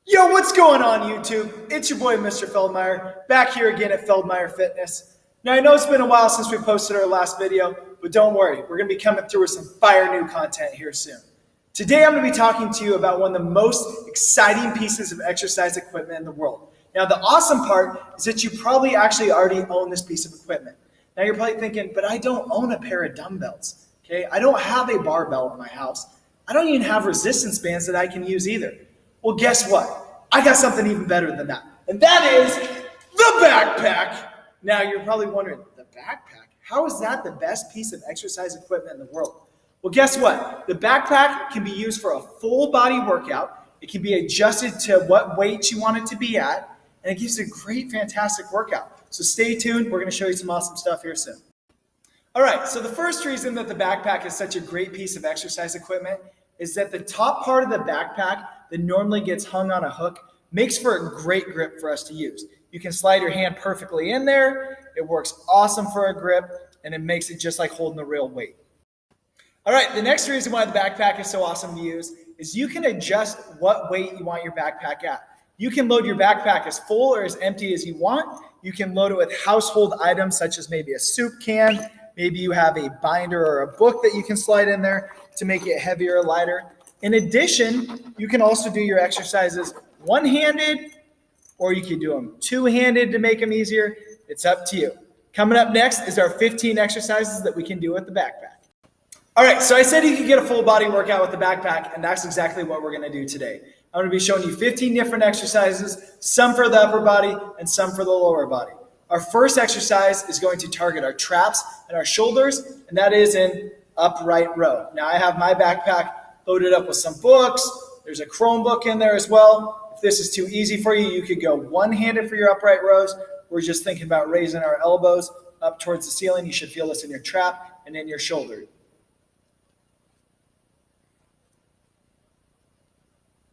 Yo, what's going on, YouTube? It's your boy, Mr. Feldmeyer, back here again at Feldmeyer Fitness. Now, I know it's been a while since we posted our last video, but don't worry, we're going to be coming through with some fire new content here soon. Today, I'm going to be talking to you about one of the most exciting pieces of exercise equipment in the world. Now, the awesome part is that you probably actually already own this piece of equipment. Now, you're probably thinking, but I don't own a pair of dumbbells, okay? I don't have a barbell in my house. I don't even have resistance bands that I can use either. Well, guess what? I got something even better than that. And that is the backpack. Now, you're probably wondering, the backpack? How is that the best piece of exercise equipment in the world? Well, guess what? The backpack can be used for a full body workout. It can be adjusted to what weight you want it to be at. And it gives a great, fantastic workout. So stay tuned. We're going to show you some awesome stuff here soon. All right, so the first reason that the backpack is such a great piece of exercise equipment is that the top part of the backpack that normally gets hung on a hook makes for a great grip for us to use. You can slide your hand perfectly in there. It works awesome for a grip, and it makes it just like holding the real weight. All right, the next reason why the backpack is so awesome to use is you can adjust what weight you want your backpack at. You can load your backpack as full or as empty as you want. You can load it with household items such as maybe a soup can. Maybe you have a binder or a book that you can slide in there to make it heavier or lighter. In addition, you can also do your exercises one-handed, or you can do them two-handed to make them easier. It's up to you. Coming up next is our 15 exercises that we can do with the backpack. All right, so I said you could get a full body workout with the backpack, and that's exactly what we're going to do today. I'm going to be showing you 15 different exercises, some for the upper body and some for the lower body. Our first exercise is going to target our traps and our shoulders, and that is in upright row. Now, I have my backpack loaded up with some books. There's a Chromebook in there as well. If this is too easy for you, you could go one-handed for your upright rows. We're just thinking about raising our elbows up towards the ceiling. You should feel this in your trap and in your shoulder.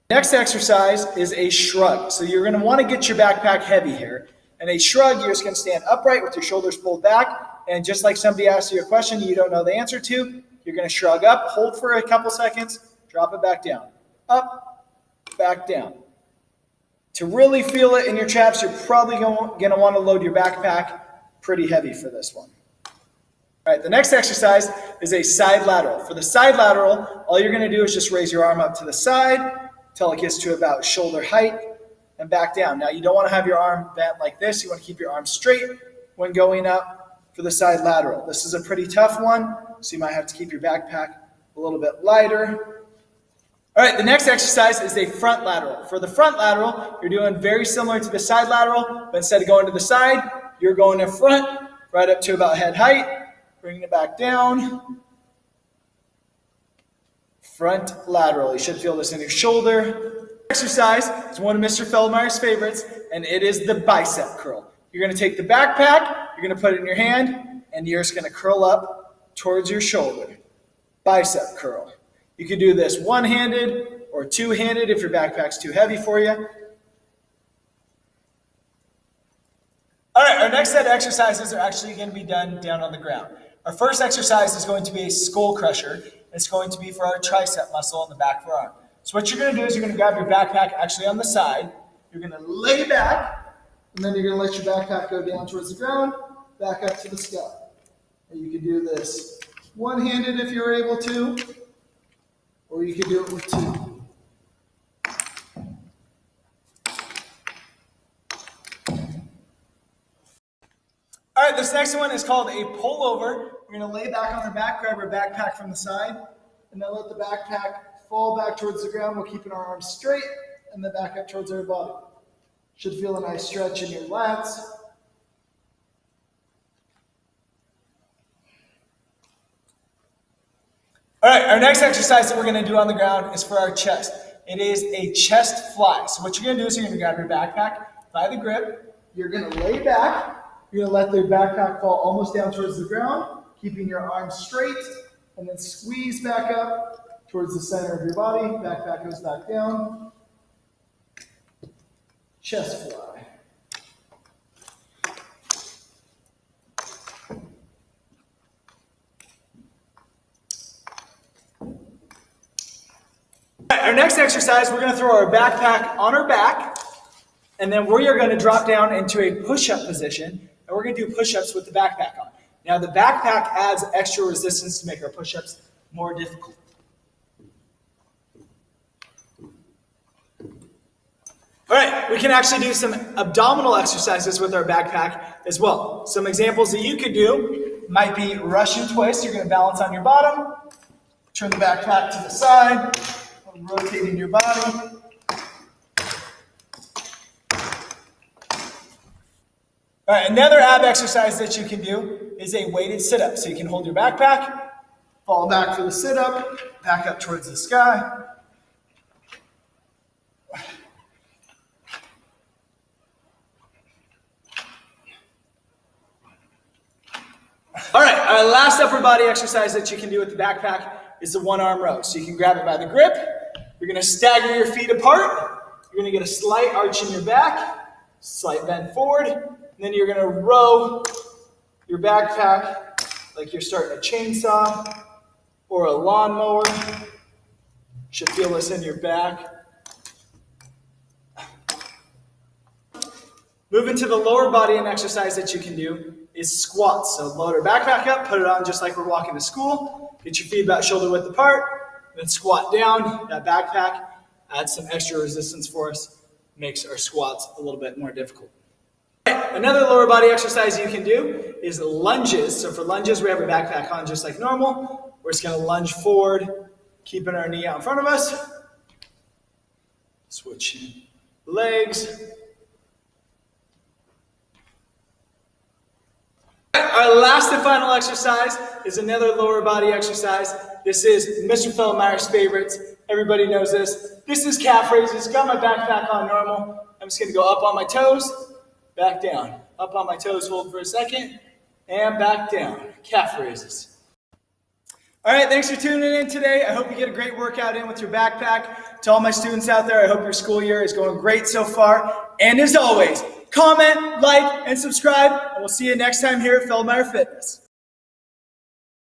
Next exercise is a shrug. So you're going to want to get your backpack heavy here. And a shrug, you're just going to stand upright with your shoulders pulled back. And just like somebody asks you a question you don't know the answer to, you're going to shrug up, hold for a couple seconds, drop it back down. Up, back down. To really feel it in your traps, you're probably going to want to load your backpack pretty heavy for this one. All right, the next exercise is a side lateral. For the side lateral, all you're going to do is just raise your arm up to the side until it gets to about shoulder height and back down. Now, you don't want to have your arm bent like this. You want to keep your arm straight when going up for the side lateral. This is a pretty tough one, so you might have to keep your backpack a little bit lighter. All right, the next exercise is a front lateral. For the front lateral, you're doing very similar to the side lateral, but instead of going to the side, you're going in front, right up to about head height, bringing it back down. Front lateral. You should feel this in your shoulder. Exercise is one of Mr. Feldmeyer's favorites, and it is the bicep curl. You're going to take the backpack, you're going to put it in your hand, and you're just going to curl up towards your shoulder. Bicep curl. You can do this one-handed or two-handed if your backpack's too heavy for you. All right, our next set of exercises are actually going to be done down on the ground. Our first exercise is going to be a skull crusher. It's going to be for our tricep muscle in the back of our arm. So what you're going to do is you're going to grab your backpack actually on the side. You're going to lay back, and then you're going to let your backpack go down towards the ground, back up to the sky. And you can do this one-handed if you're able to, or you can do it with two. All right, this next one is called a pullover. We're going to lay back on our back, grab our backpack from the side, and then let the backpack fall back towards the ground. We're keeping our arms straight and then back up towards our body. Should feel a nice stretch in your lats. All right, our next exercise that we're going to do on the ground is for our chest. It is a chest fly. So what you're going to do is you're going to grab your backpack by the grip. You're going to lay back. You're going to let the backpack fall almost down towards the ground, keeping your arms straight, and then squeeze back up towards the center of your body. Backpack goes back down. Chest fly. our next exercise, we're going to throw our backpack on our back, and then we are going to drop down into a push-up position, and we're going to do push-ups with the backpack on. Now, the backpack adds extra resistance to make our push-ups more difficult. All right, we can actually do some abdominal exercises with our backpack as well. Some examples that you could do might be Russian twist. You're going to balance on your bottom, turn the backpack to the side, rotating your body. All right, another ab exercise that you can do is a weighted sit-up. So you can hold your backpack, fall back for the sit-up, back up towards the sky. All right, our last upper body exercise that you can do with the backpack is the one-arm row. So you can grab it by the grip. You're going to stagger your feet apart. You're going to get a slight arch in your back, slight bend forward, and then you're going to row your backpack like you're starting a chainsaw or a lawnmower. You should feel this in your back. Moving to the lower body and exercise that you can do is squats. So load our backpack up, put it on just like we're walking to school. Get your feet about shoulder width apart, then squat down. That backpack adds some extra resistance for us, makes our squats a little bit more difficult. Another lower body exercise you can do is lunges. So for lunges, we have our backpack on just like normal. We're just going to lunge forward, keeping our knee out in front of us. Switch legs. Our last and final exercise is another lower body exercise. This is Mr. Feldmeyer's favorites. Everybody knows this. This is calf raises. Got my backpack on normal. I'm just going to go up on my toes, back down. Up on my toes, hold for a second, and back down. Calf raises. All right, thanks for tuning in today. I hope you get a great workout in with your backpack. To all my students out there, I hope your school year is going great so far. And as always, comment, like, and subscribe, and we'll see you next time here at Feldmeyer Fitness.